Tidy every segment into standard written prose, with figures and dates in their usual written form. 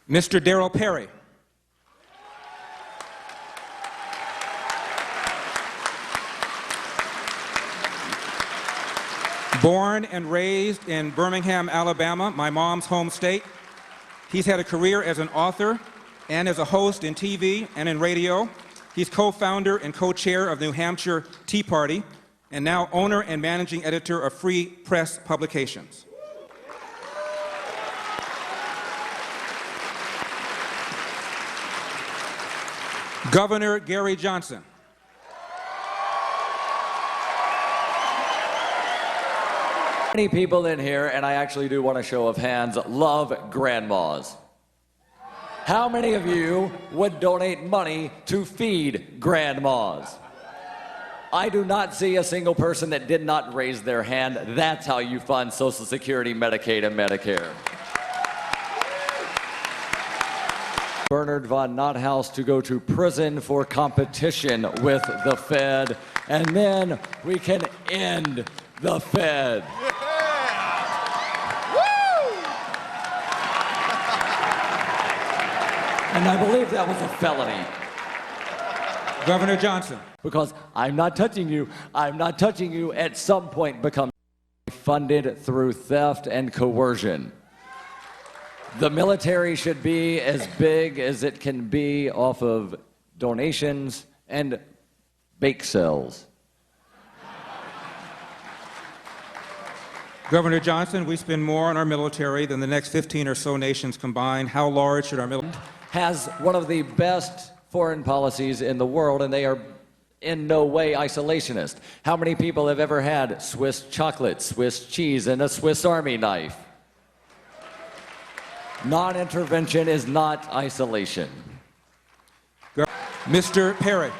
Mr. Daryl Perry. Born and raised in Birmingham, Alabama, my mom's home state. He's had a career as an author and as a host in TV and in radio. He's co-founder and co-chair of the New Hampshire Tea Party, and now owner and managing editor of Free Press Publications. Governor Gary Johnson. Many people in here, and I actually do want a show of hands, love grandmas. How many of you would donate money to feed grandmas? I do not see a single person that did not raise their hand. That's how you fund Social Security, Medicaid, and Medicare. Bernard von Nothaus to go to prison for competition with the Fed, and then we can end the Fed. And I believe that was a felony. Governor Johnson. Because I'm not touching you, at some point becomes funded through theft and coercion. The military should be as big as it can be off of donations and bake sales. Governor Johnson, we spend more on our military than the next 15 or so nations combined. How large should our military? Has one of the best foreign policies in the world, and they are in no way isolationist. How many people have ever had Swiss chocolate, Swiss cheese, and a Swiss Army knife? Non-intervention is not isolation. Mr. Perry.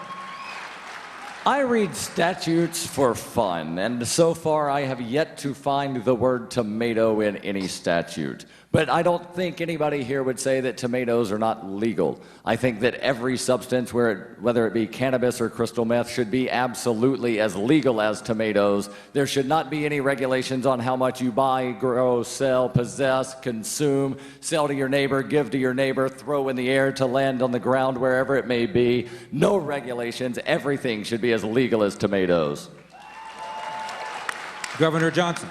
I read statutes for fun, and so far I have yet to find the word tomato in any statute. But I don't think anybody here would say that tomatoes are not legal. I think that every substance, whether it be cannabis or crystal meth, should be absolutely as legal as tomatoes. There should not be any regulations on how much you buy, grow, sell, possess, consume, sell to your neighbor, give to your neighbor, throw in the air to land on the ground, wherever it may be. No regulations. Everything should be as legal as tomatoes. Governor Johnson.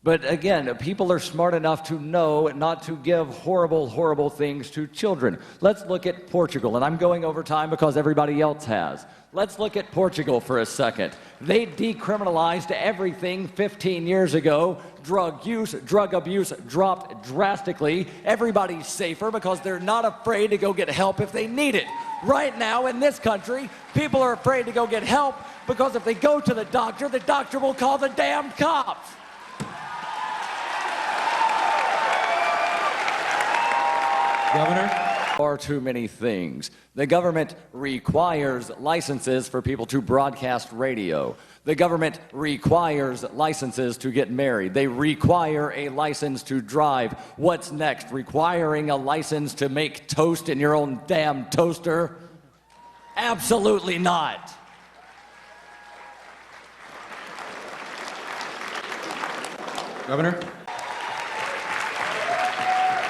But again, people are smart enough to know not to give horrible, horrible things to children. Let's look at Portugal, and I'm going over time because everybody else has. Let's look at Portugal for a second. They decriminalized everything 15 years ago. Drug use, drug abuse dropped drastically. Everybody's safer because they're not afraid to go get help if they need it. Right now in this country, people are afraid to go get help because if they go to the doctor will call the damn cops. Governor? Far too many things. The government requires licenses for people to broadcast radio. The government requires licenses to get married. They require a license to drive. What's next? Requiring a license to make toast in your own damn toaster? Absolutely not. Governor?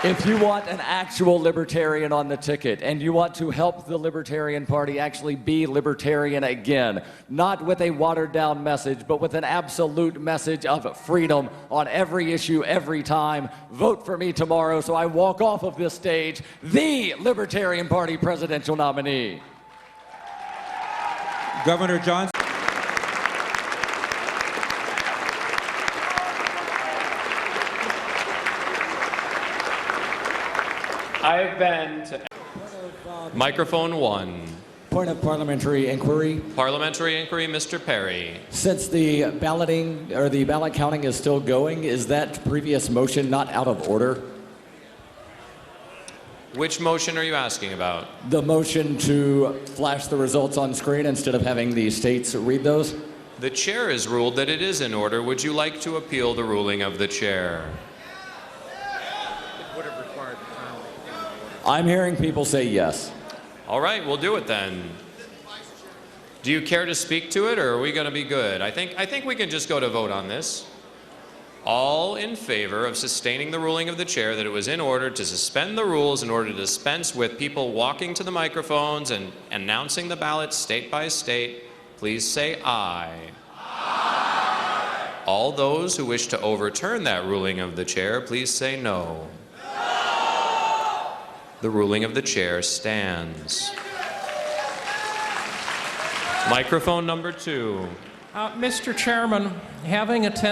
If you want an actual libertarian on the ticket and you want to help the Libertarian Party actually be libertarian again, not with a watered down message, but with an absolute message of freedom on every issue, every time, vote for me tomorrow so I walk off of this stage, the Libertarian Party presidential nominee. Governor Johnson. I've been to microphone 1. Point of parliamentary inquiry. Parliamentary inquiry, Mr. Perry. Since the balloting or the ballot counting is still going, is that previous motion not out of order? Which motion are you asking about? The motion to flash the results on screen instead of having the states read those? The chair has ruled that it is in order. Would you like to appeal the ruling of the chair? I'm hearing people say yes. All right, we'll do it then. Do you care to speak to it, or are we going to be good? I think we can just go to vote on this. All in favor of sustaining the ruling of the chair that it was in order to suspend the rules in order to dispense with people walking to the microphones and announcing the ballots state by state, please say aye. Aye. All those who wish to overturn that ruling of the chair, please say no. No. The ruling of the chair stands. Microphone number 2. Mr. Chairman, having attended